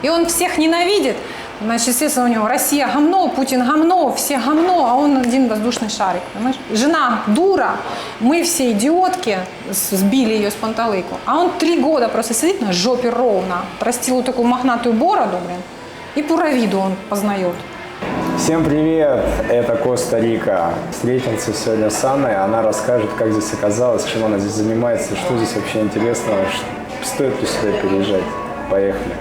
И он всех ненавидит. Значит, естественно, у него Россия гомно, Путин гомно, все гомно, а он один воздушный шарик, понимаешь? Жена дура, мы все идиотки, сбили ее с панталыку. А он 3 года просто сидит на жопе ровно, растил вот такую мохнатую бороду, блин, и пуровиду он познает. Всем привет, это Коста-Рика. Встретимся сегодня с Анной, она расскажет, как здесь оказалась, чем она здесь занимается, что здесь вообще интересного, стоит ли сюда переезжать. Поехали.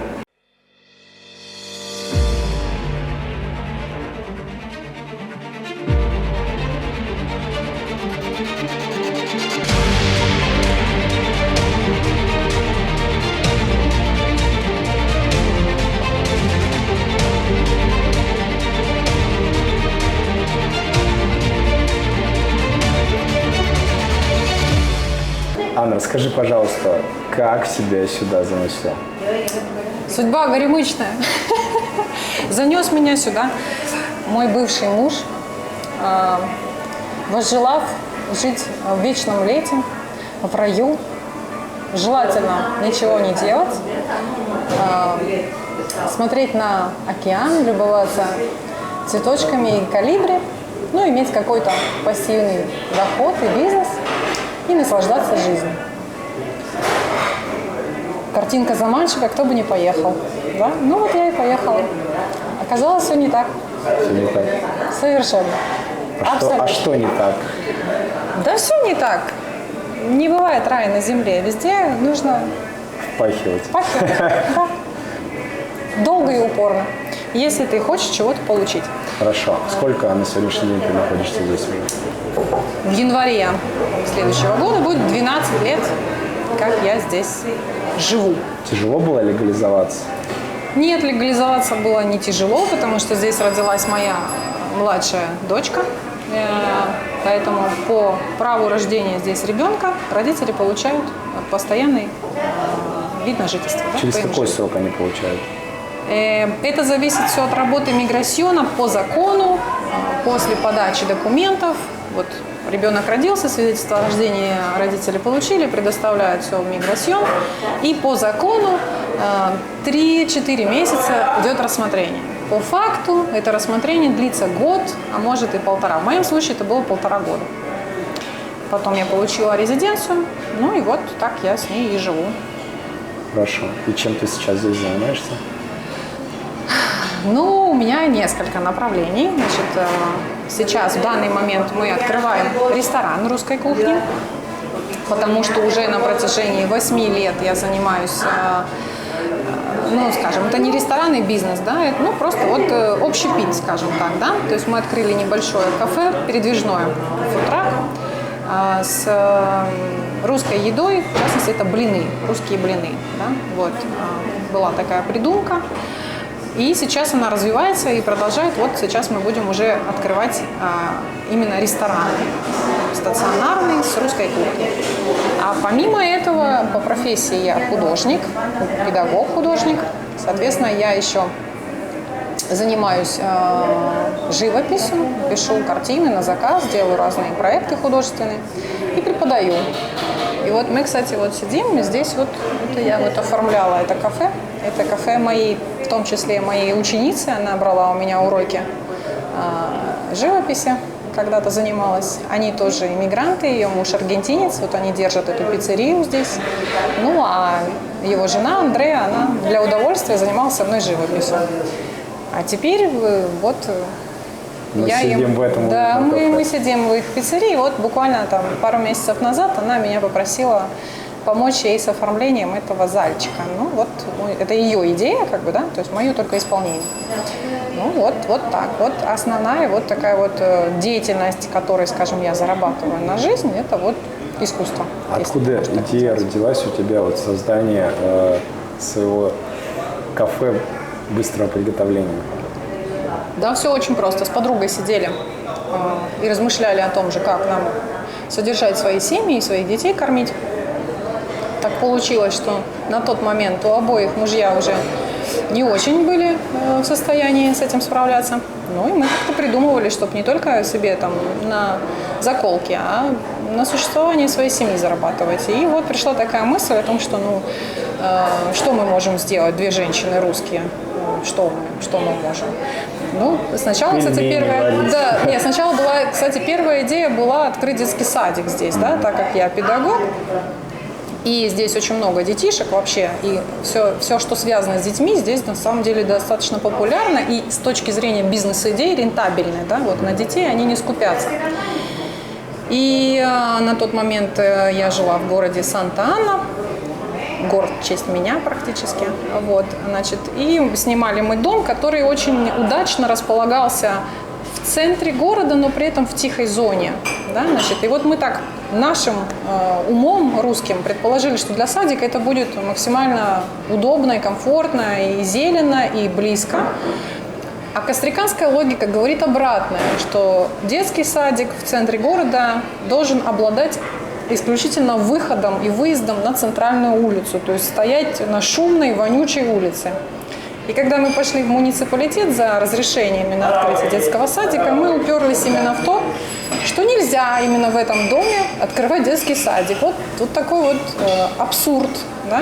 Анна, расскажи, пожалуйста, как тебя сюда занесло? Судьба горемычная. Занес меня сюда мой бывший муж, возжелав жить в вечном лете, в раю, желательно ничего не делать, смотреть на океан, любоваться цветочками и колибри, ну, иметь какой-то пассивный доход и бизнес и наслаждаться жизнью. Картинка заманчивая, кто бы не поехал. Да? Ну вот я и поехала. Оказалось, все не так. Все не так. Совершенно. А что не так? Да все не так. Не бывает рая на земле. Везде нужно Впахивать. Да. Долго и упорно. Если ты хочешь чего-то получить. Хорошо. Сколько на сегодняшний день ты находишься здесь? В январе следующего года будет 12 лет, как я здесь живу. Тяжело было легализоваться? Нет, легализоваться было не тяжело, потому что здесь родилась моя младшая дочка. Поэтому по праву рождения здесь ребенка родители получают постоянный вид на жительство. Через какой срок они получают? Это зависит все от работы миграциона по закону, после подачи документов. Вот ребенок родился, свидетельство о рождении родители получили, предоставляют все в миграцион. И по закону 3-4 месяца идет рассмотрение. По факту это рассмотрение длится год, а может и 1,5. В моем случае это было 1,5 года. Потом я получила резиденцию, ну и вот так я с ней и живу. Хорошо. И чем ты сейчас здесь занимаешься? Ну, у меня несколько направлений. Значит, сейчас, в данный момент, мы открываем ресторан русской кухни, потому что уже на протяжении 8 лет я занимаюсь, ну, скажем, это не ресторанный бизнес, да, это, ну, просто вот общепит, скажем так, да. То есть мы открыли небольшое кафе, передвижное фудтрак, с русской едой, в частности, это блины, русские блины, да. Вот, была такая придумка. И сейчас она развивается и продолжает. Вот сейчас мы будем уже открывать именно ресторан стационарный с русской кухней. А помимо этого, по профессии я художник, педагог-художник. Соответственно, я еще занимаюсь живописью, пишу картины на заказ, делаю разные проекты художественные и преподаю. И вот мы, кстати, вот сидим, и здесь вот это я вот оформляла это кафе. Это кафе моей, в том числе моей ученицы, она брала у меня уроки живописи, когда-то занималась. Они тоже иммигранты, ее муж аргентинец, вот они держат эту пиццерию здесь. Ну, а его жена Андреа, она для удовольствия занималась со мной живописью. А теперь вот мы сидим в этом. Да, мы сидим в их пиццерии. Вот буквально там пару месяцев назад она меня попросила помочь ей с оформлением этого зальчика. Ну вот, это ее идея, как бы, да, то есть мое только исполнение. Ну вот так. Вот основная вот такая вот деятельность, которой, скажем, я зарабатываю на жизнь, это вот искусство. Откуда идея родилась у тебя, вот создание своего кафе быстрого приготовления? Да, все очень просто. С подругой сидели и размышляли о том же, как нам содержать свои семьи и своих детей кормить. Так получилось, что на тот момент у обоих мужья уже не очень были в состоянии с этим справляться. Ну и мы как-то придумывали, чтобы не только себе там на заколки, а на существование своей семьи зарабатывать. И вот пришла такая мысль о том, что что мы можем сделать, две женщины русские? Что мы можем? Ну, сначала, кстати, сначала была, кстати, первая идея была открыть детский садик здесь, да, так как я педагог. И здесь очень много детишек вообще, и все, что связано с детьми, здесь на самом деле достаточно популярно, и с точки зрения бизнес-идей рентабельно, да, вот на детей они не скупятся. И на тот момент я жила в городе Санта-Ана, город в честь меня практически, вот, значит, и снимали мы дом, который очень удачно располагался в центре города, но при этом в тихой зоне, да, значит, и вот мы так нашим умом русским предположили, что для садика это будет максимально удобно и комфортно, и зелено, и близко. А костриканская логика говорит обратное, что детский садик в центре города должен обладать исключительно выходом и выездом на центральную улицу, то есть стоять на шумной, вонючей улице. И когда мы пошли в муниципалитет за разрешениями на открытие детского садика, мы уперлись именно в то, что нельзя именно в этом доме открывать детский садик. Вот такой вот абсурд, да?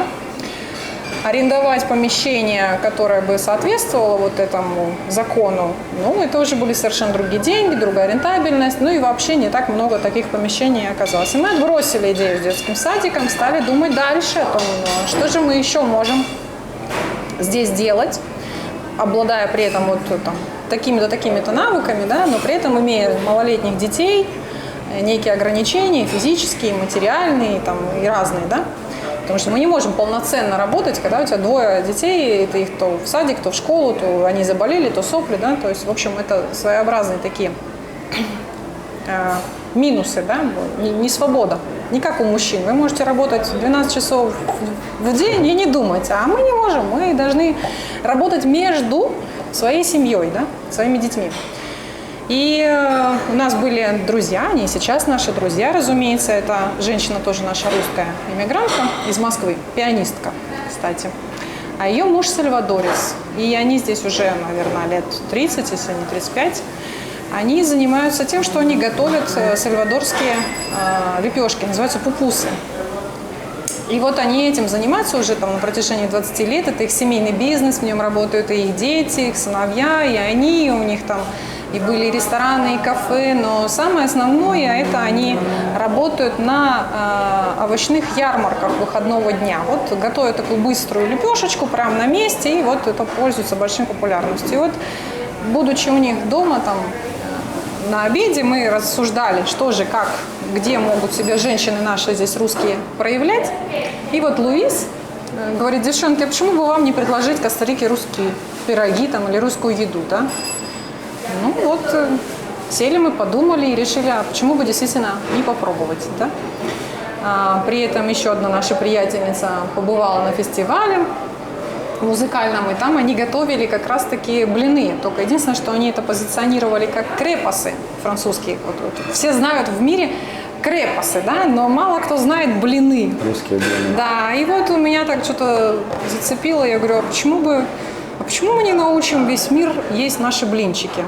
Арендовать помещение, которое бы соответствовало вот этому закону, ну, это уже были совершенно другие деньги, другая рентабельность, ну и вообще не так много таких помещений оказалось. И мы отбросили идею с детским садиком, стали думать дальше о том, что же мы еще можем здесь делать, обладая при этом вот там такими-то, такими-то навыками, да, но при этом имея малолетних детей, некие ограничения физические, материальные там, и разные, да. Потому что мы не можем полноценно работать, когда у тебя двое детей, ты их то в садик, то в школу, то они заболели, то сопли, да, то есть, в общем, это своеобразные такие минусы, да, не свобода, не как у мужчин. Вы можете работать 12 часов в день и не думать, а мы не можем, мы должны работать между своей семьей, да, своими детьми. И у нас были друзья, они сейчас наши друзья, разумеется. Это женщина тоже наша русская иммигрантка из Москвы, пианистка, кстати. А ее муж сальвадорец. И они здесь уже, наверное, лет 30, если не 35. Они занимаются тем, что они готовят сальвадорские лепешки, называются пупусы. И вот они этим занимаются уже там, на протяжении 20 лет. Это их семейный бизнес, в нем работают и их дети, их сыновья, и они, и у них там и были и рестораны, и кафе. Но самое основное, это они работают на овощных ярмарках выходного дня. Вот готовят такую быструю лепешечку прямо на месте, и вот это пользуется большой популярностью. И вот, будучи у них дома, там, на обеде мы рассуждали, что же, как, где могут себя женщины наши здесь русские проявлять. И вот Луис говорит: девчонки, а почему бы вам не предложить Коста-Рике русские пироги там, или русскую еду, да? Ну вот, сели мы, подумали и решили, а почему бы действительно не попробовать, да? При этом еще одна наша приятельница побывала на фестивале музыкальном, и там они готовили как раз таки блины. Только единственное, что они это позиционировали как крепасы французские. Вот, все знают в мире крепасы, да, но мало кто знает блины. Русские блины. Да, и вот у меня так что-то зацепило, я говорю, а почему мы не научим весь мир есть наши блинчики?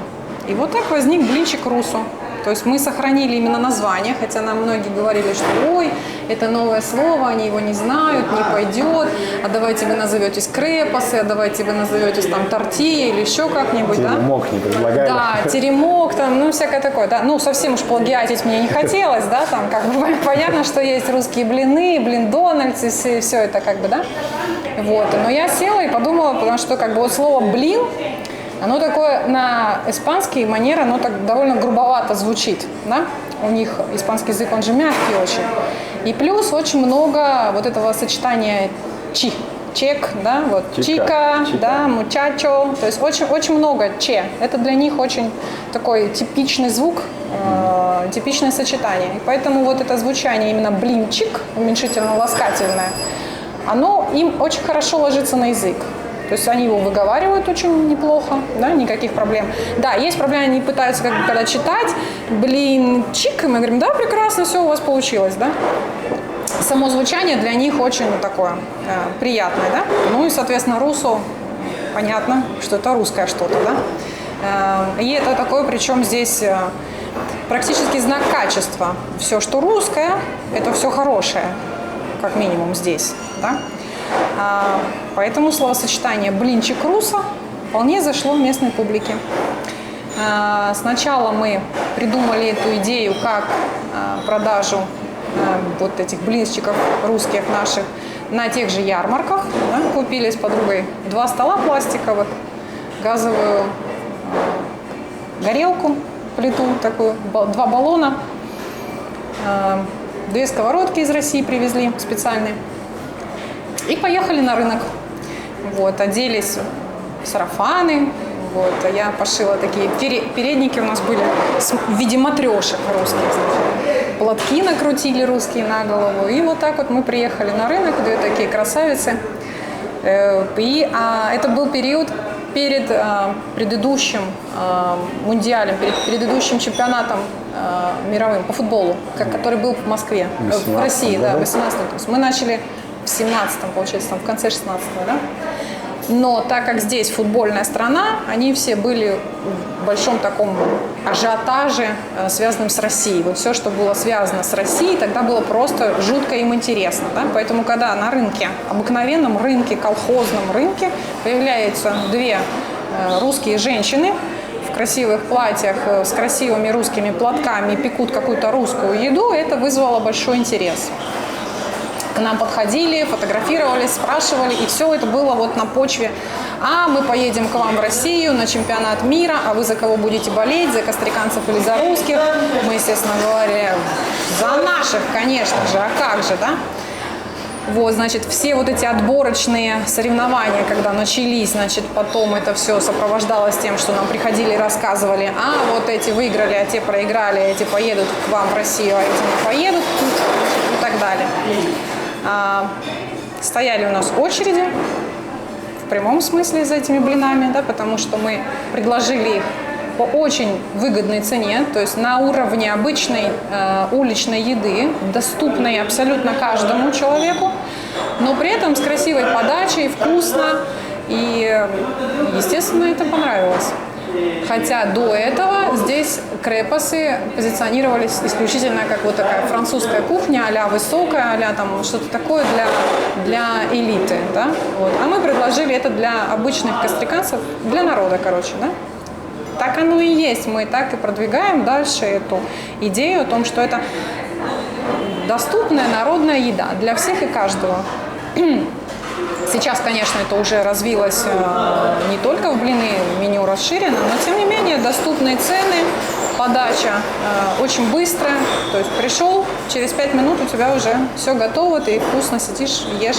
И вот так возник блинчик Русо. То есть мы сохранили именно название, хотя нам многие говорили, что ой, это новое слово, они его не знают, не пойдет, а давайте вы назоветесь крепасы, а давайте вы назоветесь там тортилья или еще как-нибудь, да? Теремок не предлагали. Да, теремок, там, ну, всякое такое, да. Ну, совсем уж плагиатить мне не хотелось, да, там, как бы понятно, что есть русские блины, блин-дональдс, и все это, как бы, да. Вот, но я села и подумала, потому что, как бы, вот слово «блин», оно такое на испанский манер, оно так довольно грубовато звучит, да? У них испанский язык, он же мягкий очень. И плюс очень много вот этого сочетания «чи», «чек», да, вот «чика», да, «мучачо», то есть очень много «че». Это для них очень такой типичный звук, типичное сочетание. И поэтому вот это звучание именно «блинчик», уменьшительно-ласкательное, оно им очень хорошо ложится на язык. То есть они его выговаривают очень неплохо, да, никаких проблем. Да, есть проблемы, они пытаются, как бы, когда читать, блинчик, и мы говорим, да, прекрасно, все у вас получилось, да. Само звучание для них очень такое приятное, да. Ну и, соответственно, русо, понятно, что это русское что-то, да. И это такое, причем здесь практически знак качества. Все, что русское, это все хорошее, как минимум здесь, да. Поэтому словосочетание «блинчик руса» вполне зашло местной публике. Сначала мы придумали эту идею как продажу вот этих блинчиков русских наших на тех же ярмарках. Да, купили с подругой 2 стола пластиковых, газовую горелку, плиту такую, 2 баллона, 2 сковородки из России привезли специальные. И поехали на рынок. Вот, оделись в сарафаны. Вот, а я пошила такие передники у нас были в виде матрешек русских. Платки накрутили русские на голову. И вот так вот мы приехали на рынок, 2 такие красавицы. И это был период перед предыдущим мундиалем, перед предыдущим чемпионатом мировым по футболу, который был в Москве, в России, да, в 18-м. Мы начали в 17-м, получается, в конце 16-го, да. Но так как здесь футбольная страна, они все были в большом таком ажиотаже, связанном с Россией. Вот все, что было связано с Россией, тогда было просто жутко им интересно. Да? Поэтому, когда на рынке, обыкновенном рынке, колхозном рынке, появляются 2 русские женщины в красивых платьях с красивыми русскими платками и пекут какую-то русскую еду, это вызвало большой интерес. К нам подходили, фотографировались, спрашивали, и все это было вот на почве: мы поедем к вам в Россию на чемпионат мира, а вы за кого будете болеть, за костриканцев или за русских? Мы, естественно, говорили: за наших, конечно же, а как же, да? Вот, значит, все вот эти отборочные соревнования, когда начались, значит, потом это все сопровождалось тем, что нам приходили и рассказывали: вот эти выиграли, а те проиграли, эти поедут к вам в Россию, а эти не поедут, и так далее. Стояли у нас очереди, в прямом смысле, за этими блинами, да, потому что мы предложили их по очень выгодной цене, то есть на уровне обычной уличной еды, доступной абсолютно каждому человеку, но при этом с красивой подачей, вкусно, и, естественно, это понравилось. Хотя до этого здесь крепосы позиционировались исключительно как вот такая французская кухня, а-ля высокая, а-ля там что-то такое для элиты, да? Вот. А мы предложили это для обычных костриканцев, для народа, короче, да? Так оно и есть, мы так и продвигаем дальше эту идею о том, что это доступная народная еда для всех и каждого. Сейчас, конечно, это уже развилось не только в блины, меню расширено, но тем не менее доступные цены, подача очень быстрая. То есть пришел, через 5 минут у тебя уже все готово, ты вкусно сидишь, ешь.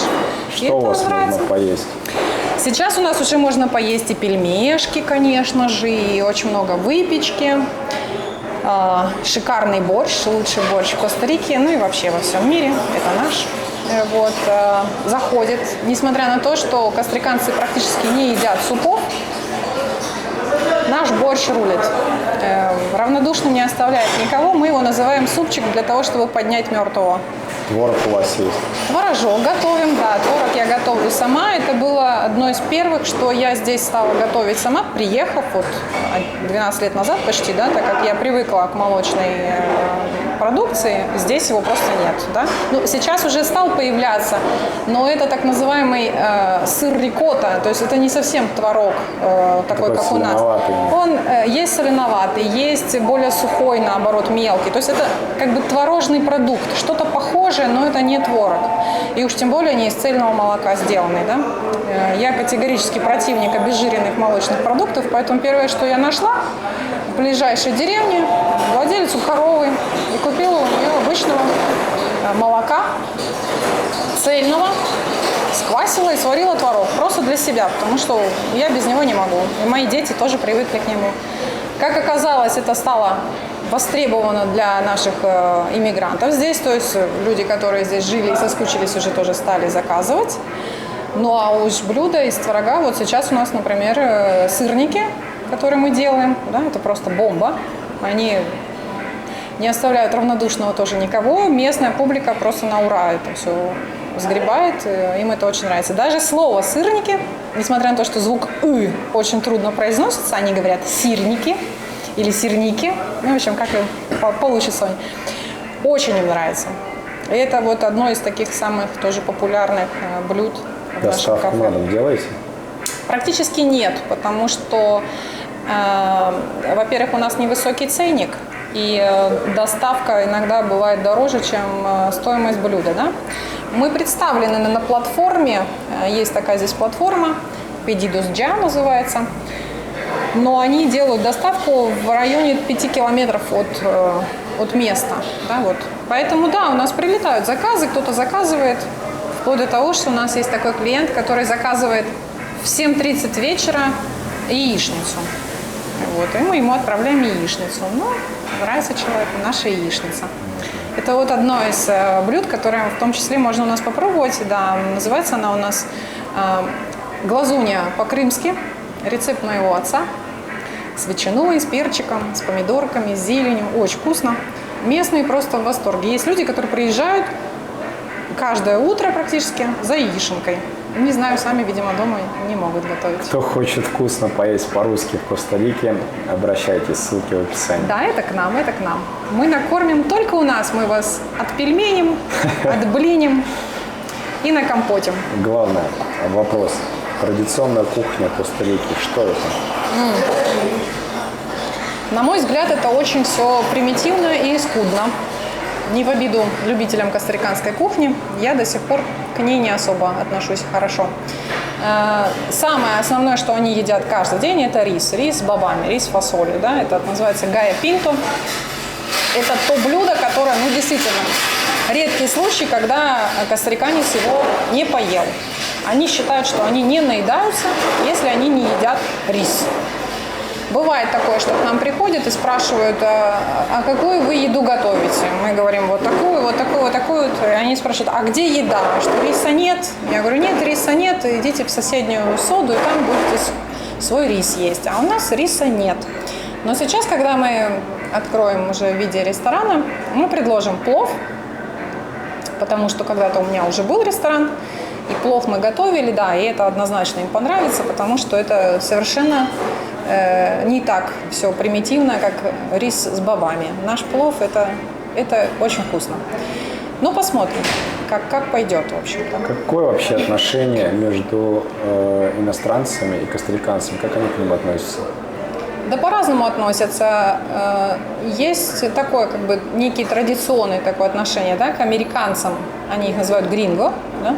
Что у вас можно поесть? Сейчас у нас уже можно поесть и пельмешки, конечно же, и очень много выпечки. Шикарный борщ, лучший борщ в Коста-Рике, ну и вообще во всем мире. Это наш. Вот, заходит, несмотря на то, что костриканцы практически не едят супов, наш борщ рулит. Равнодушным не оставляет никого, мы его называем супчик для того, чтобы поднять мертвого. Творог у вас есть? Творожок готовим, да, творог я готовлю сама. Это было одно из первых, что я здесь стала готовить сама, приехав вот 12 лет назад почти, да, так как я привыкла к молочной продукции, здесь его просто нет, да. Ну, сейчас уже стал появляться, но это так называемый сыр рикотта, то есть это не совсем творог такой, как у нас. Он есть соленоватый, есть более сухой, наоборот, мелкий, то есть это как бы творожный продукт, что-то похожее, но это не творог. И уж тем более не из цельного молока сделанный, да. Я категорически противник обезжиренных молочных продуктов, поэтому первое, что я нашла в ближайшей деревне, владелицу коровы, и купила у нее обычного молока, цельного, сквасила и сварила творог. Просто для себя, потому что я без него не могу. И мои дети тоже привыкли к нему. Как оказалось, это стало востребовано для наших иммигрантов здесь. То есть люди, которые здесь жили и соскучились, уже тоже стали заказывать. Ну а уж блюда из творога, вот сейчас у нас, например, сырники, которые мы делаем, да, это просто бомба. Они не оставляют равнодушного тоже никого. Местная публика просто на ура это все сгребает, им это очень нравится. Даже слово «сырники», несмотря на то, что звук «ы» очень трудно произносится, они говорят «сирники» или «сирники», ну, в общем, как получится. Очень им нравится. И это вот одно из таких самых тоже популярных блюд в нашем Доставку кафе. на дом делаете? Практически нет, потому что, во-первых, у нас невысокий ценник, и доставка иногда бывает дороже, чем стоимость блюда. Да? Мы представлены на платформе, есть такая здесь платформа, Pedidos Ja называется, но они делают доставку в районе 5 километров от места. Да, вот. Поэтому да, у нас прилетают заказы, кто-то заказывает, вплоть до того, что у нас есть такой клиент, который заказывает в 7:30 вечера яичницу. Вот, и мы ему отправляем яичницу. Ну, нравится человеку наша яичница. Это вот одно из блюд, которое в том числе можно у нас попробовать. Да, называется она у нас глазунья по-крымски. Рецепт моего отца. С ветчиной, с перчиком, с помидорками, с зеленью. Очень вкусно. Местные просто в восторге. Есть люди, которые приезжают каждое утро практически за яишенкой. Не знаю, сами, видимо, дома не могут готовить. Кто хочет вкусно поесть по-русски в Коста-Рике, обращайтесь, ссылки в описании. Да, это к нам, это к нам. Мы накормим только у нас. Мы вас отпельменим, отблиним и накомпотим. Главное, вопрос. Традиционная кухня Коста-Рики, что это? На мой взгляд, это очень все примитивно и скудно. Не в обиду любителям костариканской кухни, я до сих пор к ней не особо отношусь хорошо. Самое основное, что они едят каждый день, это рис. Рис с бобами, рис с фасолью. Да? Это называется гайя пинто. Это то блюдо, которое, ну, действительно, редкий случай, когда костариканец его не поел. Они считают, что они не наедаются, если они не едят рис. Бывает такое, что к нам приходят и спрашивают, а какую вы еду готовите? Мы говорим, вот такую, вот такую, вот такую. И они спрашивают, а где еда? Что риса нет? Я говорю, нет, риса нет, идите в соседнюю соду, и там будете свой рис есть. А у нас риса нет. Но сейчас, когда мы откроем уже в виде ресторана, мы предложим плов, потому что когда-то у меня уже был ресторан, и плов мы готовили, да, и это однозначно им понравится, потому что это совершенно не так все примитивно, как рис с бобами. Наш плов это очень вкусно. Ну, посмотрим, как пойдет, в общем-то. Какое вообще отношение между иностранцами и костариканцами? Как они к ним относятся? Да по-разному относятся. Есть такое, как бы, некие традиционные такое отношение, да, к американцам. Они их называют гринго, да?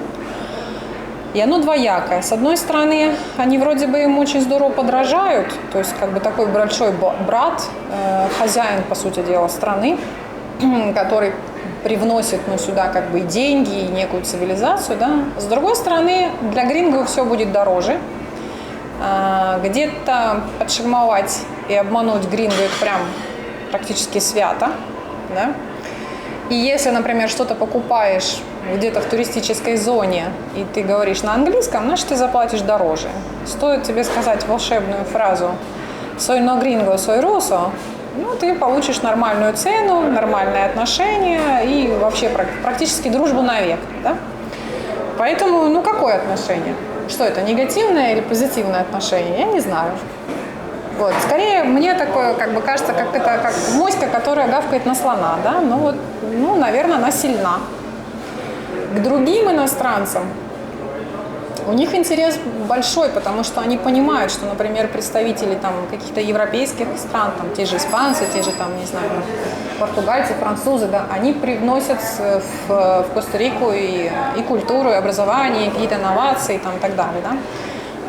И оно двоякое. С одной стороны, они вроде бы им очень здорово подражают, то есть как бы такой большой брат, хозяин, по сути дела, страны, который привносит, ну, сюда как бы и деньги, и некую цивилизацию, да. С другой стороны, для гринго все будет дороже. Где-то подшельмовать и обмануть гринго — это прям практически свято, да. И если, например, что-то покупаешь где-то в туристической зоне, и ты говоришь на английском, значит, ты заплатишь дороже. Стоит тебе сказать волшебную фразу «soy no gringo, soy ruso», ну, ты получишь нормальную цену, нормальные отношения и вообще практически дружбу навек, да? Поэтому, ну, какое отношение? Что это, негативное или позитивное отношение? Я не знаю. Вот. Скорее, мне такое, как бы, кажется, как это как моська, которая гавкает на слона, да? Ну, вот, ну, наверное, она сильна. К другим иностранцам у них интерес большой, потому что они понимают, что, например, представители там каких-то европейских стран, там те же испанцы, те же там, не знаю, португальцы, французы, да, они привносят в Коста-Рику и культуру, и образование, и какие-то инновации там, и так далее, да.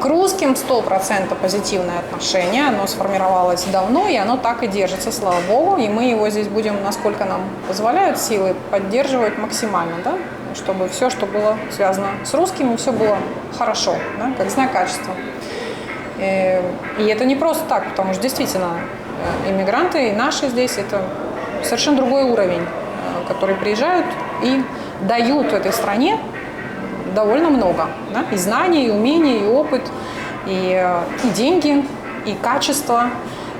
К русским 100% позитивное отношение, оно сформировалось давно, и оно так и держится, слава богу, и мы его здесь будем, насколько нам позволяют силы, поддерживать максимально, да, чтобы все, что было связано с русскими, все было хорошо, да, как знак качества. И это не просто так, потому что действительно иммигранты и наши здесь — это совершенно другой уровень, которые приезжают и дают этой стране довольно много, да? И знаний, и умений, и опыт, и деньги, и качество,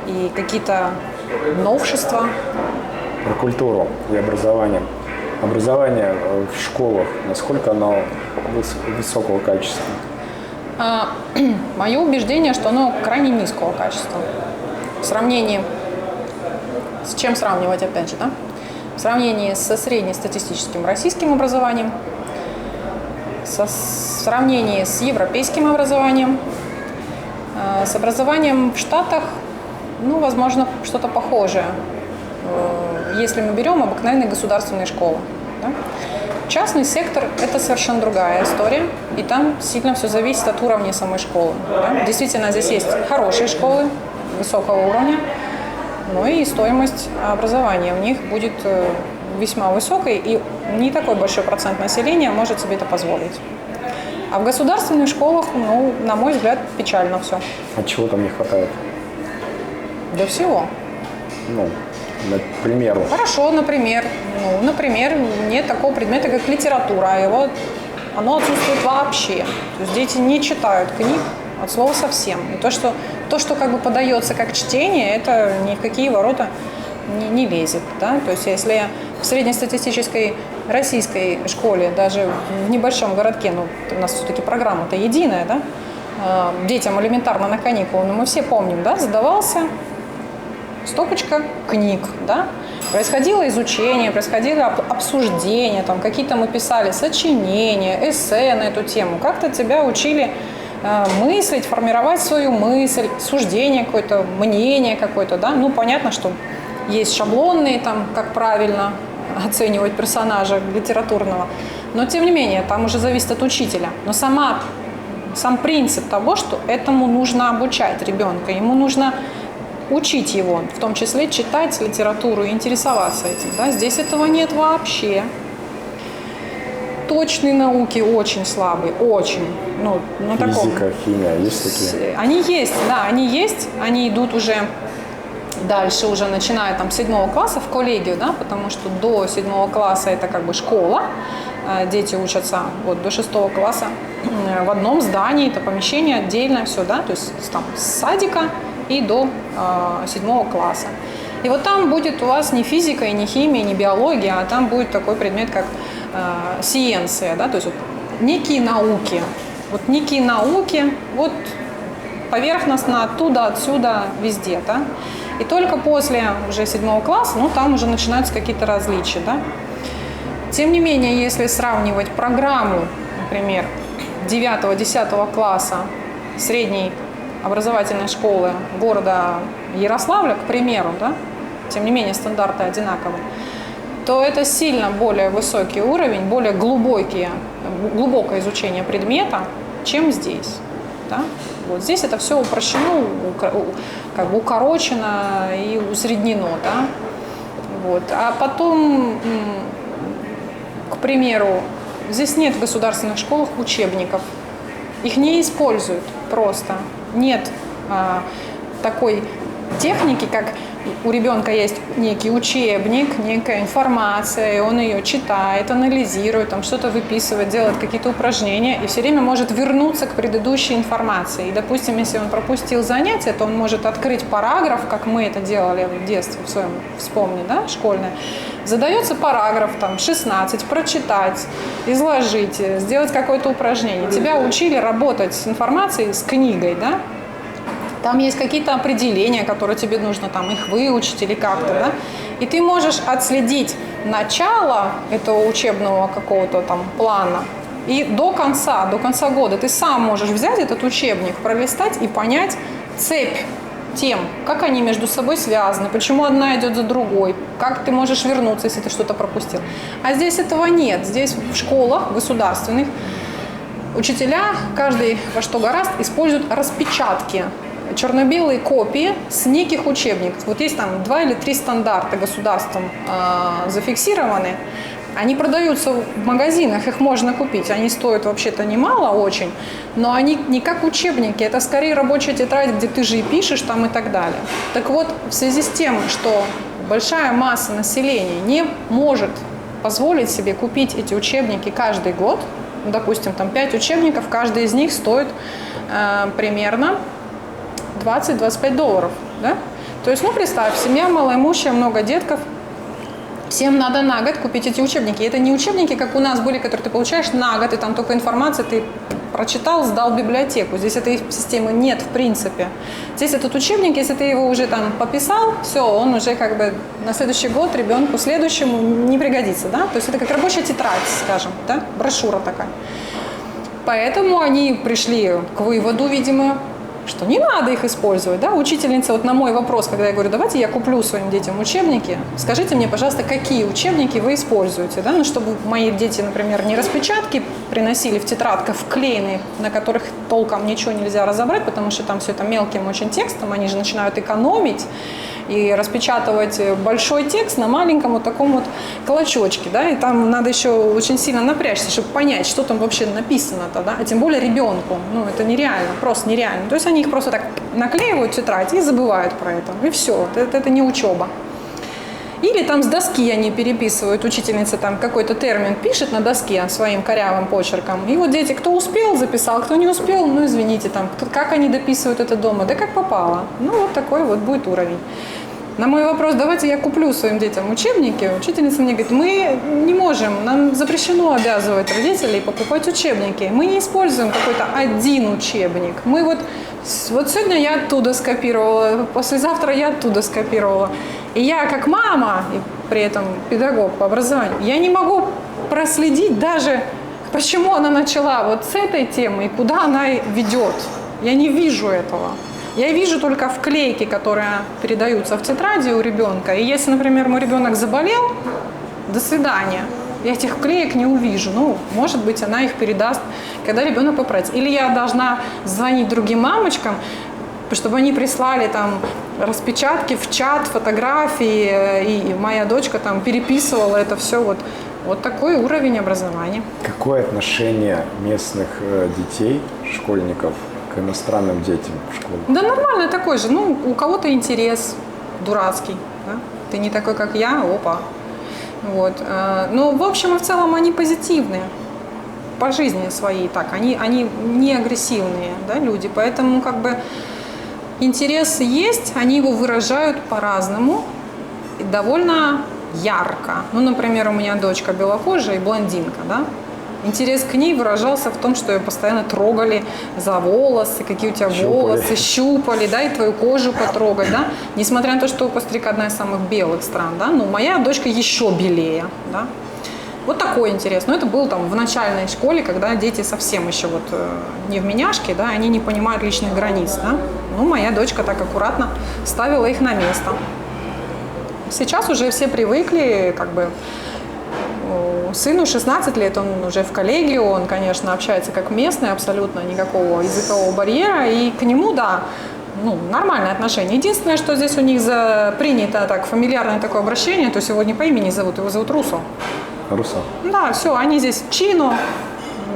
и какие-то новшества. Про культуру и образование. Образование в школах, насколько оно высокого качества? Мое убеждение, что оно крайне низкого качества. В сравнении, с чем сравнивать, опять же, да? В сравнении со среднестатистическим российским образованием, в сравнении с европейским образованием, с образованием в Штатах, ну, возможно, что-то похожее, если мы берем обыкновенные государственные школы. Да? Частный сектор – это совершенно другая история, и там сильно все зависит от уровня самой школы. Да? Действительно, здесь есть хорошие школы высокого уровня, но и стоимость образования у них будет весьма высокой, и не такой большой процент населения может себе это позволить. А в государственных школах, ну, на мой взгляд, печально все. А чего там не хватает? Да всего. Ну, к примеру. Хорошо, например, нет такого предмета, как литература, оно отсутствует вообще. То есть дети не читают книг от слова совсем. И то, что как бы подается как чтение, это ни в какие ворота не лезет. Да? То есть если в среднестатистической российской школе, даже в небольшом городке, ну, у нас все-таки программа-то единая, да? Детям элементарно на каникулы, но мы все помним, да, задавался стопочка книг, да? Происходило изучение, происходило обсуждение, там какие-то мы писали сочинения, эссе на эту тему. Как-то тебя учили мыслить, формировать свою мысль, суждение какое-то, мнение какое-то, да? Ну, понятно, что есть шаблонные, там, как правильно оценивать персонажа литературного, но, тем не менее, там уже зависит от учителя. Но сам принцип того, что этому нужно обучать ребенка, ему нужно учить его, в том числе читать литературу и интересоваться этим. Да? Здесь этого нет вообще. Точные науки очень слабые, очень. Ну, на таком. Физика, химия, есть такие? Они есть, да, они есть. Они идут уже дальше, уже начиная там с 7 класса в коллегию, да, потому что до 7 класса это как бы школа. Дети учатся вот до 6 класса в одном здании, это помещение отдельное, все, да, то есть там с садика и до 7 класса. И вот там будет у вас не физика, и не химия, не биология, а там будет такой предмет, как сиенция, да, то есть вот некие науки. Вот некие науки, вот поверхностно, оттуда, отсюда, везде, да. И только после уже 7 класса, ну, там уже начинаются какие-то различия, да. Тем не менее, если сравнивать программу, например, 9-10 класса средней образовательной школы города Ярославля, к примеру, да, тем не менее стандарты одинаковые, то это сильно более высокий уровень, более глубокое изучение предмета, чем здесь. Да? Вот здесь это все упрощено, как бы укорочено и усреднено. Да? Вот. А потом, к примеру, здесь нет в государственных школах учебников. Их не используют просто. Нет такой техники, как у ребенка есть некий учебник, некая информация, и он ее читает, анализирует, там что-то выписывает, делает какие-то упражнения, и все время может вернуться к предыдущей информации. И, допустим, если он пропустил занятие, то он может открыть параграф, как мы это делали в детстве, в своем, вспомни, да, школьное. Задается параграф, там, 16, прочитать, изложить, сделать какое-то упражнение. Тебя учили работать с информацией, с книгой, да? Там есть какие-то определения, которые тебе нужно там их выучить или как-то, да? И ты можешь отследить начало этого учебного какого-то там плана и до конца года. Ты сам можешь взять этот учебник, пролистать и понять цепь тем, как они между собой связаны, почему одна идет за другой, как ты можешь вернуться, если ты что-то пропустил. А здесь этого нет. Здесь в школах государственных учителя, каждый во что горазд, используют распечатки, черно-белые копии с неких учебников. Вот есть там 2 или 3 стандарта государством зафиксированы. Они продаются в магазинах, их можно купить. Они стоят вообще-то немало очень, но они не как учебники. Это скорее рабочая тетрадь, где ты же и пишешь там и так далее. Так вот, в связи с тем, что большая масса населения не может позволить себе купить эти учебники каждый год, допустим, там 5 учебников, каждый из них стоит примерно $20-25, да? То есть, ну, представь, семья малоимущая, много детков, всем надо на год купить эти учебники. И это не учебники, как у нас были, которые ты получаешь на год, и там только информация, ты прочитал, сдал в библиотеку. Здесь этой системы нет, в принципе. Здесь этот учебник, если ты его уже там пописал, все, он уже как бы на следующий год ребенку следующему не пригодится, да? То есть это как рабочая тетрадь, скажем, да? Брошюра такая. Поэтому они пришли к выводу, видимо, что не надо их использовать. Да? Учительница, вот на мой вопрос, когда я говорю, давайте я куплю своим детям учебники, скажите мне, пожалуйста, какие учебники вы используете, да? Ну, чтобы мои дети, например, не распечатки приносили в тетрадках вклеенные, на которых толком ничего нельзя разобрать, потому что там все это мелким очень текстом, они же начинают экономить и распечатывать большой текст на маленьком вот таком вот клочочке, да, и там надо еще очень сильно напрячься, чтобы понять, что там вообще написано-то, да, а тем более ребенку, ну, это нереально, просто нереально. То есть они их просто так наклеивают в тетрадь и забывают про это, и все, это не учеба. Или там с доски они переписывают, учительница там какой-то термин пишет на доске своим корявым почерком. И вот дети, кто успел, записал, кто не успел, ну извините, там, как они дописывают это дома, да как попало. Ну вот такой вот будет уровень. На мой вопрос, давайте я куплю своим детям учебники, учительница мне говорит, мы не можем, нам запрещено обязывать родителей покупать учебники. Мы не используем какой-то один учебник. Мы вот сегодня я оттуда скопировала, послезавтра я оттуда скопировала. И я как мама, и при этом педагог по образованию, я не могу проследить даже, почему она начала вот с этой темы и куда она ведет. Я не вижу этого. Я вижу только вклейки, которые передаются в тетради у ребенка. И если, например, мой ребенок заболел, до свидания. Я этих вклеек не увижу. Ну, может быть, она их передаст, когда ребенок попросит. Или я должна звонить другим мамочкам, чтобы они прислали там распечатки в чат, фотографии, и моя дочка там переписывала это все. Вот такой уровень образования. Какое отношение местных детей, школьников, к иностранным детям в школе? Да нормально такой же. Ну, у кого-то интерес дурацкий. Да? Ты не такой, как я, опа. Вот. Но в общем и в целом они позитивные по жизни своей. Так, они не агрессивные, да, люди. Поэтому как бы интерес есть, они его выражают по-разному и довольно ярко. Ну, например, у меня дочка белокожая и блондинка, да. Интерес к ней выражался в том, что ее постоянно трогали за волосы, какие у тебя волосы, щупали, да, и твою кожу потрогать, да. Несмотря на то, что Коста-Рика одна из самых белых стран, да, но моя дочка еще белее, да. Вот такой интерес. Но это было там в начальной школе, когда дети совсем еще вот не в меняшке, да, они не понимают личных границ, да. Ну, моя дочка так аккуратно ставила их на место. Сейчас уже все привыкли, как бы, сыну 16 лет, он уже в коллегию, он, конечно, общается как местный, абсолютно никакого языкового барьера, и к нему, да, ну, нормальное отношение. Единственное, что здесь у них принято так, фамильярное такое обращение, то сегодня по имени зовут, его зовут Русо. Русо? Да, все, они здесь Чино,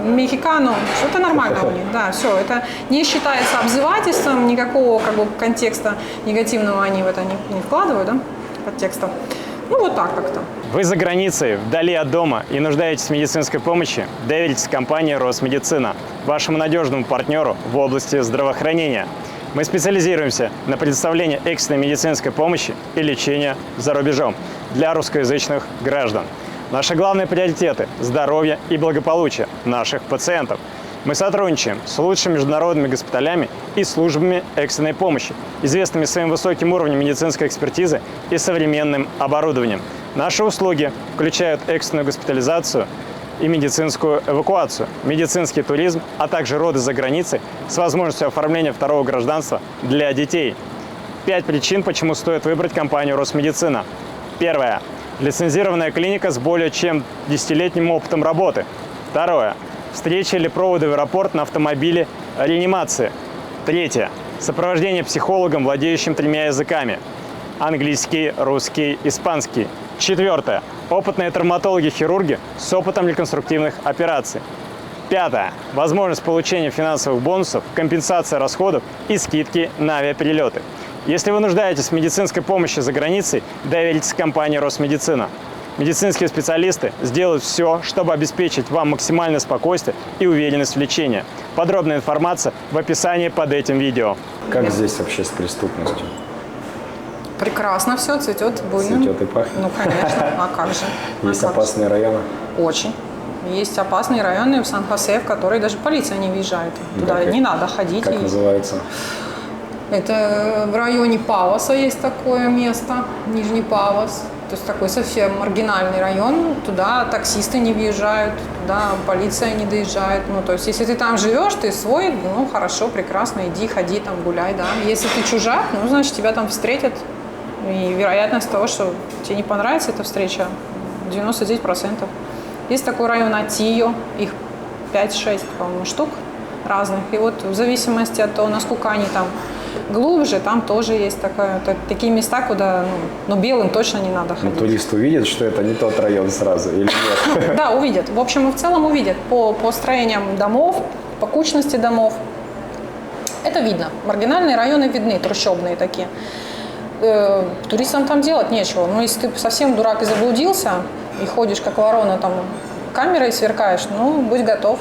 Мехикано, все это нормально у них, да, все, это не считается обзывательством, никакого как бы контекста негативного они в это не вкладывают, да, подтекста. Ну, вот так как-то. Вы за границей, вдали от дома и нуждаетесь в медицинской помощи? Доверьтесь компании «Росмедицина», вашему надежному партнеру в области здравоохранения. Мы специализируемся на предоставлении экстренной медицинской помощи и лечения за рубежом для русскоязычных граждан. Наши главные приоритеты – здоровье и благополучие наших пациентов. Мы сотрудничаем с лучшими международными госпиталями и службами экстренной помощи, известными своим высоким уровнем медицинской экспертизы и современным оборудованием. Наши услуги включают экстренную госпитализацию и медицинскую эвакуацию, медицинский туризм, а также роды за границей с возможностью оформления второго гражданства для детей. 5 причин, почему стоит выбрать компанию «Росмедицина». Первое. Лицензированная клиника с более чем 10-летним опытом работы. Второе. Встречи или проводы в аэропорт на автомобиле реанимации. Третье. Сопровождение психологом, владеющим 3 языками. Английский, русский, испанский. Четвертое. Опытные травматологи-хирурги с опытом реконструктивных операций. Пятое. Возможность получения финансовых бонусов, компенсация расходов и скидки на авиаперелеты. Если вы нуждаетесь в медицинской помощи за границей, доверьтесь компании «Росмедицина». Медицинские специалисты сделают все, чтобы обеспечить вам максимальное спокойствие и уверенность в лечении. Подробная информация в описании под этим видео. Как здесь вообще с преступностью? Прекрасно все, цветет буйным. Цветет и пахнет? Ну, конечно, а как же? Есть опасные районы? Очень. Есть опасные районы в Сан-Хосе, в которые даже полиция не въезжает. Туда не надо ходить. Как называется? Это в районе Павоса есть такое место, Нижний Павос. То есть такой совсем маргинальный район, туда таксисты не въезжают, туда полиция не доезжает. Ну, то есть если ты там живешь, ты свой, ну, хорошо, прекрасно, иди, ходи, там, гуляй, да. Если ты чужак, ну, значит, тебя там встретят. И вероятность того, что тебе не понравится эта встреча, 99%. Есть такой район Атио, их 5-6, по-моему, штук разных. И вот в зависимости от того, насколько они там глубже, там тоже есть такие места, куда белым точно не надо ходить. Но турист увидит, что это не тот район сразу, или нет? Да, увидят. В общем и в целом увидят. По строениям домов, по кучности домов. Это видно. Маргинальные районы видны, трущобные такие. Туристам там делать нечего. Но если ты совсем дурак и заблудился, и ходишь как ворона, там камерой сверкаешь, ну, будь готов,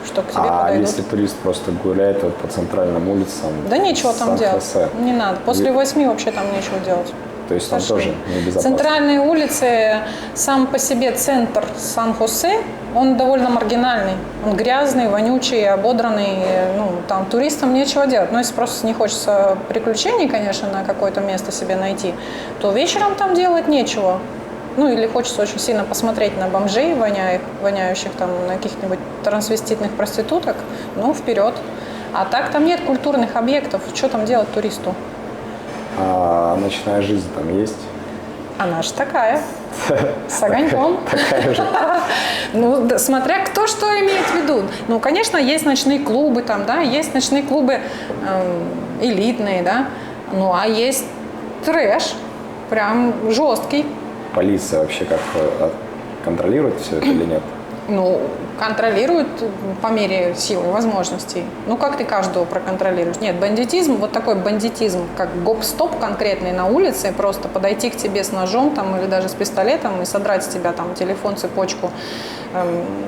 что к тебе подойдут. А если турист просто гуляет вот по центральным улицам? Да нечего там делать. Не надо. После 8 вообще там нечего делать. То есть там тоже небезопасно? Центральные улицы, сам по себе центр Сан-Хосе, он довольно маргинальный. Он грязный, вонючий, ободранный. Ну, там туристам нечего делать. Но если просто не хочется приключений, конечно, на какое-то место себе найти, то вечером там делать нечего. Ну, или хочется очень сильно посмотреть на бомжей, воняющих там, на каких-нибудь трансвеститных проституток, ну, вперед. А так там нет культурных объектов. Что там делать туристу? А ночная жизнь там есть? Она же такая, с огоньком. Такая же. Ну, смотря кто что имеет в виду. Ну, конечно, есть ночные клубы там, да, есть ночные клубы элитные, да, ну, а есть трэш, прям жесткий. Полиция вообще как контролирует все это или нет? Ну, контролирует по мере сил и возможностей. Ну, как ты каждого проконтролируешь? Нет, бандитизм, вот такой бандитизм, как гоп-стоп конкретный на улице, просто подойти к тебе с ножом там, или даже с пистолетом и содрать с тебя там телефон, цепочку,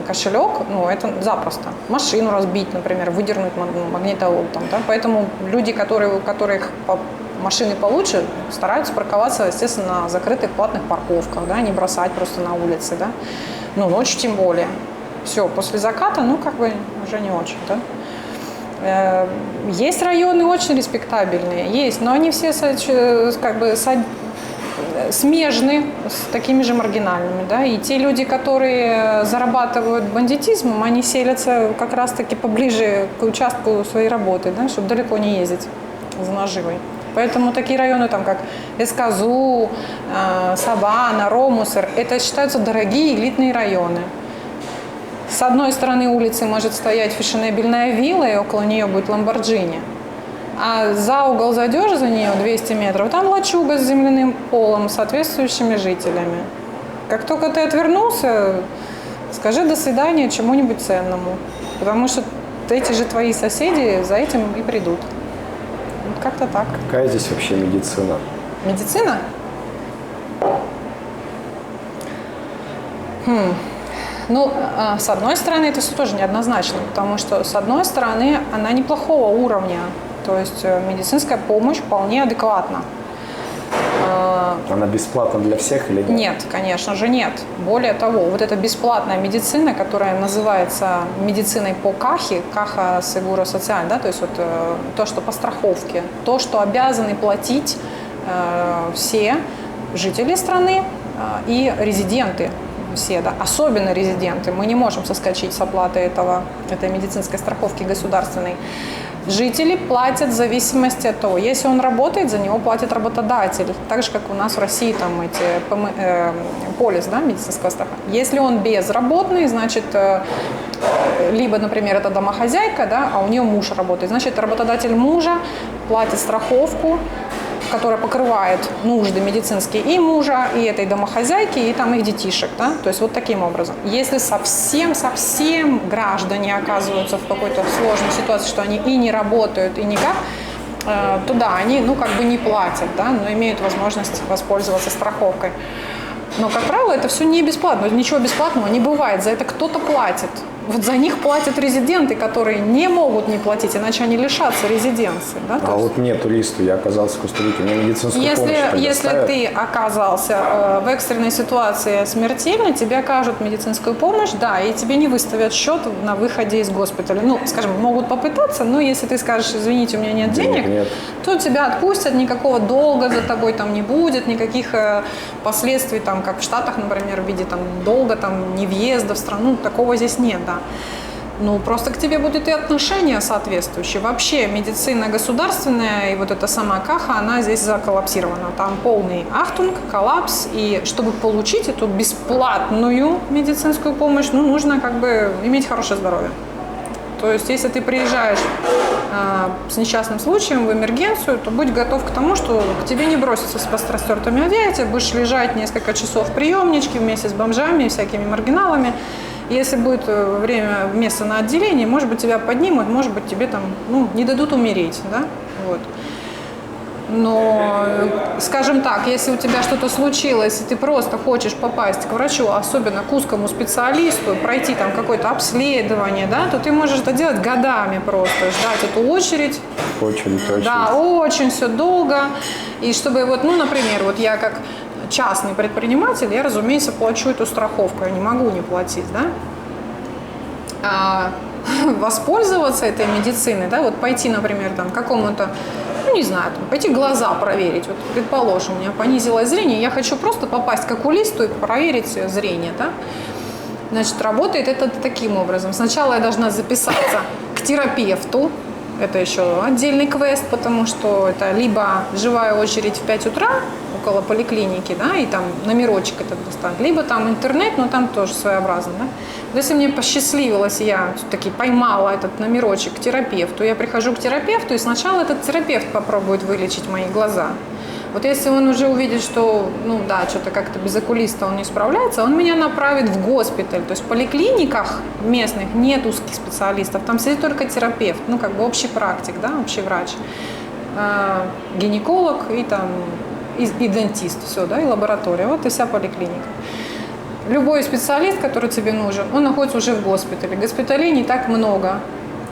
кошелек, ну, это запросто. Машину разбить, например, выдернуть магнитолол там, да? Поэту люди, у которых машины получше, стараются парковаться, естественно, на закрытых платных парковках, да, не бросать просто на улице, да. Ну, ночью тем более. Все, после заката, ну, как бы уже не очень, да. Есть районы очень респектабельные, есть, но они все как бы смежны с такими же маргинальными, да. И те люди, которые зарабатывают бандитизмом, они селятся как раз-таки поближе к участку своей работы, да, чтобы далеко не ездить за наживой. Поэтому такие районы, там, как Эсказу, Савана, Ромусер, это считаются дорогие элитные районы. С одной стороны улицы может стоять фешенебельная вилла, и около нее будет Ламборджини. А за угол зайдешь за нее 200 метров, там лачуга с земляным полом, с соответствующими жителями. Как только ты отвернулся, скажи до свидания чему-нибудь ценному. Потому что эти же твои соседи за этим и придут. Вот как-то так. Какая здесь вообще медицина? Медицина? Ну, с одной стороны, это все тоже неоднозначно, потому что, с одной стороны, она неплохого уровня, то есть медицинская помощь вполне адекватна. Она бесплатна для всех или нет? Нет, конечно же нет. Более того, вот эта бесплатная медицина, которая называется медициной по КАХе, Каха Сегуро Социаль, да, то есть вот то, что по страховке, то, что обязаны платить все жители страны и резиденты. Все, да, особенно резиденты. Мы не можем соскочить с оплаты этой медицинской страховки государственной. Жители платят в зависимости от того, если он работает, за него платит работодатель. Так же, как у нас в России там полис, да, медицинского страха. Если он безработный, значит, либо, например, это домохозяйка, да, а у нее муж работает, значит, работодатель мужа платит страховку, которая покрывает нужды медицинские и мужа, и этой домохозяйки, и там их детишек, да, то есть вот таким образом. Если совсем граждане оказываются в какой-то сложной ситуации, что они и не работают, и никак, то да, они, ну, как бы не платят, да, но имеют возможность воспользоваться страховкой. Но, как правило, это все не бесплатно, ничего бесплатного не бывает, за это кто-то платит. вот за них платят резиденты, которые не могут не платить, иначе они лишатся резиденции. Да? А вот мне, туристу, я оказался в Коста-Рике, мне медицинскую помощь Если предоставят? ты оказался в экстренной ситуации смертельной, тебе окажут медицинскую помощь, да, и тебе не выставят счет на выходе из госпиталя. Ну, скажем, могут попытаться, но если ты скажешь, извините, у меня нет денег, нет. то тебя отпустят, никакого долга за тобой там не будет, никаких последствий, там, как в Штатах, например, в виде там, долга, там, не въезда в страну, такого здесь нет, да. Ну, просто к тебе будет и отношение соответствующее. Вообще медицина государственная и вот эта сама каха, она здесь заколлапсирована. Там полный ахтунг, коллапс. И чтобы получить эту бесплатную медицинскую помощь, ну, нужно как бы иметь хорошее здоровье. То есть, если ты приезжаешь с несчастным случаем в эмергенцию, то будь готов к тому, что к тебе не бросятся с распростертыми объятиями, будешь лежать несколько часов в приемничке вместе с бомжами и всякими маргиналами. Если будет время, место на отделении, может быть, тебя поднимут, может быть, тебе там, ну, не дадут умереть, да, вот. Но, скажем так, если у тебя что-то случилось, и ты просто хочешь попасть к врачу, особенно к узкому специалисту, пройти там какое-то обследование, да, то ты можешь это делать годами просто, ждать эту очередь. Очередь. Да, очень все долго. И чтобы вот, ну, например, вот я как частный предприниматель, я, разумеется, плачу эту страховку, я не могу не платить, да. Воспользоваться этой медициной, да, вот пойти, например, там, к какому-то, ну, не знаю, там, пойти глаза проверить, вот, предположим, у меня понизилось зрение, я хочу просто попасть к окулисту и проверить зрение, да. Значит, работает это таким образом. Сначала я должна записаться к терапевту, это еще отдельный квест, потому что это либо живая очередь в 5 утра около поликлиники, да, и там номерочек этот достанет, либо там интернет, но там тоже своеобразно, да. Вот если мне посчастливилось, я все-таки поймала этот номерочек к терапевту, я прихожу к терапевту, и сначала этот терапевт попробует вылечить мои глаза. Вот если он уже увидит, что, ну да, что-то как-то без окулиста он не справляется, он меня направит в госпиталь. То есть в поликлиниках местных нет узких специалистов, там сидит только терапевт, ну как бы общий практик, да, общий врач, гинеколог и там и дентист, все, да, и лаборатория, вот и вся поликлиника. Любой специалист, который тебе нужен, он находится уже в госпитале. Госпиталей не так много.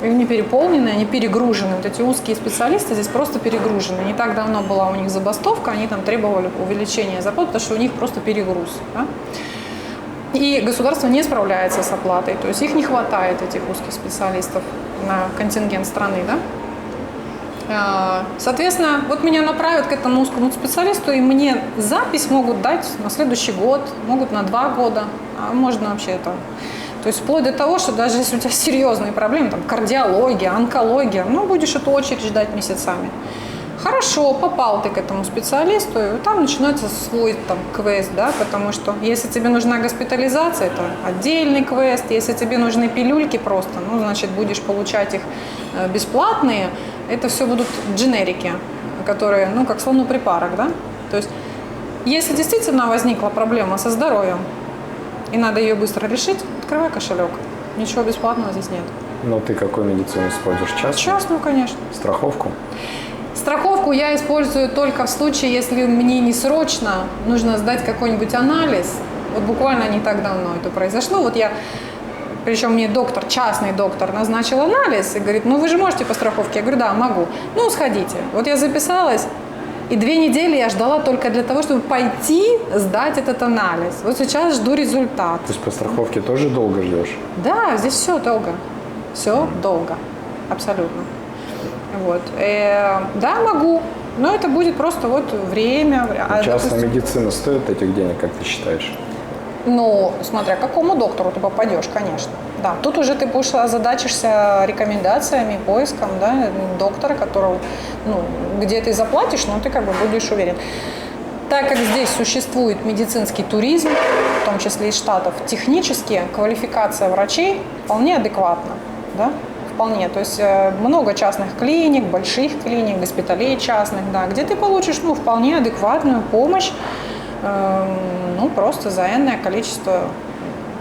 Они переполнены, они перегружены. Вот эти узкие специалисты здесь просто перегружены. Не так давно была у них забастовка, они там требовали увеличения зарплат, потому что у них просто перегруз. Да? И государство не справляется с оплатой, то есть их не хватает, этих узких специалистов, на контингент страны. Да? Соответственно, вот меня направят к этому узкому специалисту, и мне запись могут дать на следующий год, могут на 2 года, а можно вообще там. То есть вплоть до того, что даже если у тебя серьезные проблемы, там кардиология, онкология, ну будешь эту очередь ждать месяцами. Хорошо, попал ты к этому специалисту, и там начинается свой там квест, да, потому что если тебе нужна госпитализация, это отдельный квест, если тебе нужны пилюльки просто, ну, значит, будешь получать их бесплатные, это все будут дженерики, которые, ну, как словно припарок, да, то есть если действительно возникла проблема со здоровьем, и надо ее быстро решить, открывай кошелек, ничего бесплатного здесь нет. Но ты какую медицину используешь? Частную? Частную, конечно. Страховку? Страховку я использую только в случае, если мне не срочно нужно сдать какой-нибудь анализ. Вот буквально не так давно это произошло. Вот я, причем мне доктор, частный доктор, назначил анализ и говорит, ну вы же можете по страховке? Я говорю, да, могу. Ну, сходите. Вот я записалась, и 2 недели я ждала только для того, чтобы пойти сдать этот анализ. Вот сейчас жду результат. То есть по страховке тоже долго ждешь? Да, здесь все долго. Все долго. Абсолютно. Вот. Да, могу. Но это будет просто вот время. Частная медицина стоит этих денег, как ты считаешь? Ну, смотря к какому доктору ты попадешь, конечно. Да, тут уже ты будешь озадачишься рекомендациями, поиском, да, доктора, которого, ну, где ты заплатишь, но ты как бы будешь уверен. Так как здесь существует медицинский туризм, в том числе из Штатов, технически квалификация врачей вполне адекватна, да, вполне. То есть много частных клиник, больших клиник, госпиталей частных, да, где ты получишь, ну, вполне адекватную помощь, ну, просто за энное количество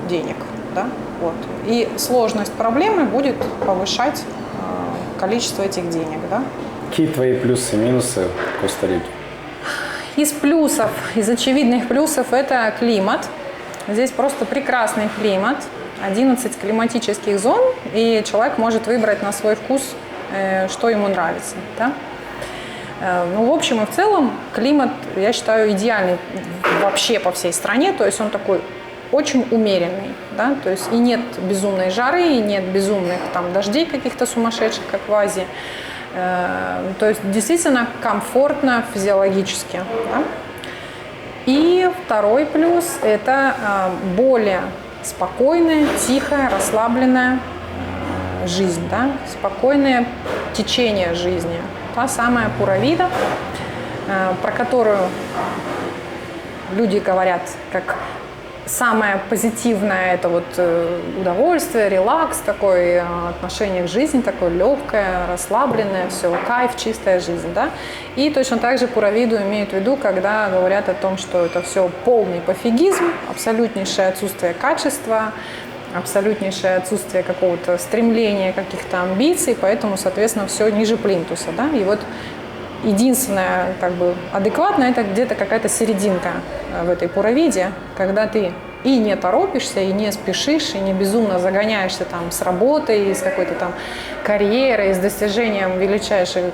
денег, да, вот. И сложность проблемы будет повышать количество этих денег, да. Какие твои плюсы и минусы Коста-Рики? Из плюсов, из очевидных плюсов это климат. Здесь просто прекрасный климат. 11 климатических зон, и человек может выбрать на свой вкус, что ему нравится. Да? Ну, в общем и в целом, климат, я считаю, идеальный вообще по всей стране, то есть он такой очень умеренный, да, то есть и нет безумной жары, и нет безумных там дождей каких-то сумасшедших, как в Азии, то есть действительно комфортно физиологически, да? И второй плюс – это более спокойная, тихая, расслабленная жизнь, да? Спокойное течение жизни. Та самая Пура-Вида, про которую люди говорят как самое позитивное – это вот удовольствие, релакс, такое отношение к жизни, такое легкое, расслабленное, все, кайф, чистая жизнь, да. И точно так же Пура-Виду имеют в виду, когда говорят о том, что это все полный пофигизм, абсолютнейшее отсутствие качества, абсолютнейшее отсутствие какого-то стремления, каких-то амбиций, поэтому, соответственно, все ниже плинтуса, да. И вот единственное, как бы, адекватное, это где-то какая-то серединка в этой Пура-Виде, когда ты и не торопишься, и не спешишь, и не безумно загоняешься там с работой, с какой-то там карьерой, с достижением величайших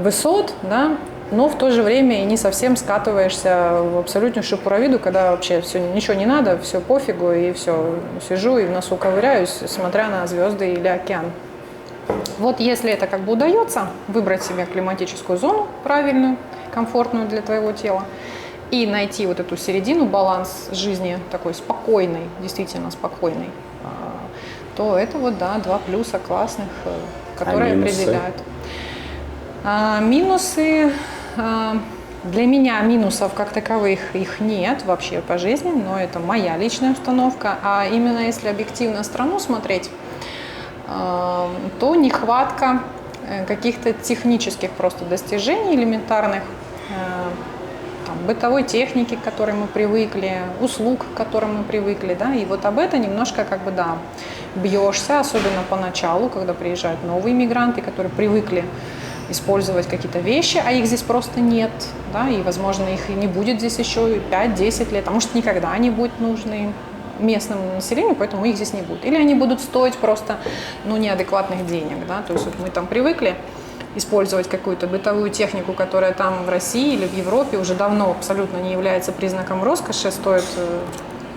высот, да, но в то же время и не совсем скатываешься в абсолютнейшую Пура-Виду, когда вообще все, ничего не надо, все пофигу, и все, сижу и в носу ковыряюсь, смотря на звезды или океан. Вот если это как бы удается, выбрать себе климатическую зону правильную, комфортную для твоего тела, и найти вот эту середину, баланс жизни такой спокойной, действительно спокойной, то это вот, да, два плюса классных, которые определяют. Минусы, для меня минусов как таковых их нет вообще по жизни, но это моя личная установка, а именно если объективно страну смотреть, то нехватка каких-то технических просто достижений элементарных, там, бытовой техники, к которой мы привыкли, услуг, к которым мы привыкли, да, и вот об этом немножко, как бы, да, бьешься, особенно поначалу, когда приезжают новые мигранты, которые привыкли использовать какие-то вещи, а их здесь просто нет, да, и, возможно, их и не будет здесь еще 5-10 лет, а может, никогда не будут нужны местному населению, поэтому их здесь не будет. Или они будут стоить просто, ну, неадекватных денег, да, то есть вот мы там привыкли использовать какую-то бытовую технику, которая там в России или в Европе уже давно абсолютно не является признаком роскоши, стоит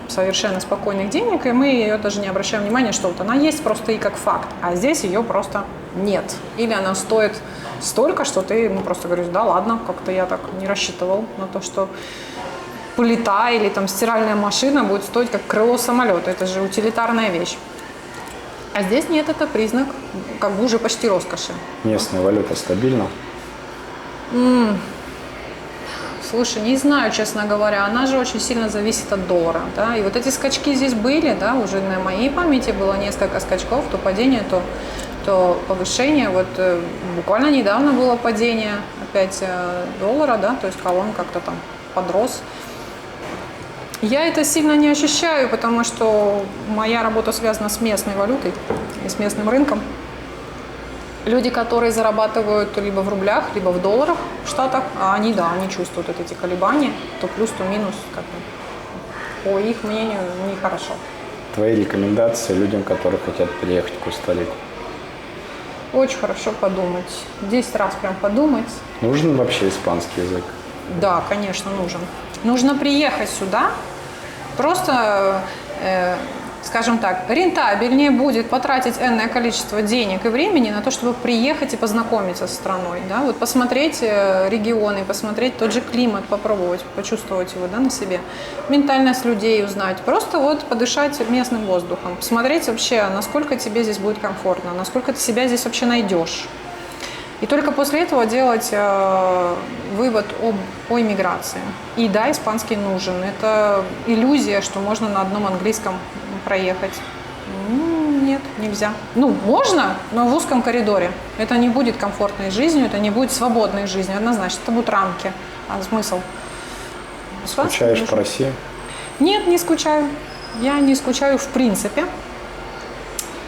совершенно спокойных денег, и мы ее даже не обращаем внимания, что вот она есть просто и как факт, а здесь ее просто нет. Или она стоит столько, что ты, ну, просто говоришь, да ладно, как-то я так не рассчитывал на то, что плита или там стиральная машина будет стоить как крыло самолета. Это же утилитарная вещь. А здесь нет, это признак как бы уже почти роскоши. Местная валюта стабильна? Слушай, не знаю, честно говоря, она же очень сильно зависит от доллара, да, и вот эти скачки здесь были, да, уже на моей памяти было несколько скачков, то падение, то повышение, вот буквально недавно было падение опять доллара, да, то есть он как-то там подрос. Я это сильно не ощущаю, потому что моя работа связана с местной валютой и с местным рынком. Люди, которые зарабатывают либо в рублях, либо в долларах в Штатах, они, да, они чувствуют вот эти колебания, то плюс, то минус, как бы, по их мнению, нехорошо. Твои рекомендации людям, которые хотят приехать в Коста-Рику? Очень хорошо подумать, 10 раз прям подумать. Нужен вообще испанский язык? Да, конечно, нужен. Нужно приехать сюда, просто, скажем так, рентабельнее будет потратить энное количество денег и времени на то, чтобы приехать и познакомиться с страной, да, вот посмотреть регионы, посмотреть тот же климат, попробовать, почувствовать его, да, на себе, ментальность людей узнать, просто вот подышать местным воздухом, посмотреть вообще, насколько тебе здесь будет комфортно, насколько ты себя здесь вообще найдешь. И только после этого делать вывод о иммиграции. И да, испанский нужен. Это иллюзия, что можно на одном английском проехать. Нет, нельзя. Ну, можно, но в узком коридоре. Это не будет комфортной жизнью, это не будет свободной жизнью, однозначно. Это будут рамки. А смысл? Скучаешь по России? Нет, не скучаю. Я не скучаю в принципе.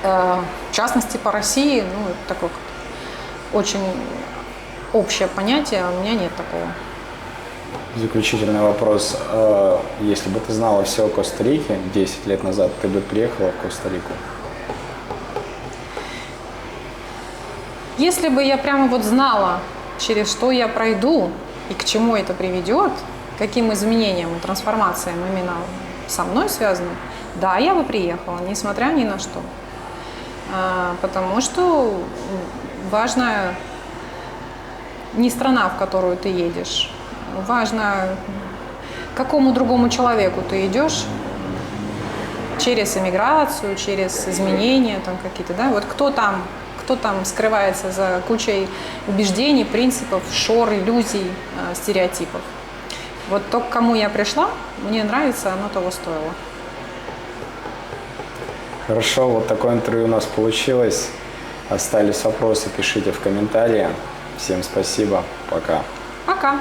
В частности, по России, ну, это такое очень общее понятие, а у меня нет такого. Заключительный вопрос. Если бы ты знала все о Коста-Рике 10 лет назад, ты бы приехала в Коста-Рику? Если бы я прямо вот знала, через что я пройду и к чему это приведет, каким изменениям и трансформациям именно со мной связаны, да, я бы приехала, несмотря ни на что. Потому что важно не страна, в которую ты едешь, важно, к какому другому человеку ты идешь через иммиграцию, через изменения там какие-то, да, вот кто там скрывается за кучей убеждений, принципов, шор, иллюзий, стереотипов. Вот то, к кому я пришла, мне нравится, оно того стоило. Хорошо, вот такое интервью у нас получилось. Остались вопросы, пишите в комментарии. Всем спасибо, пока. Пока.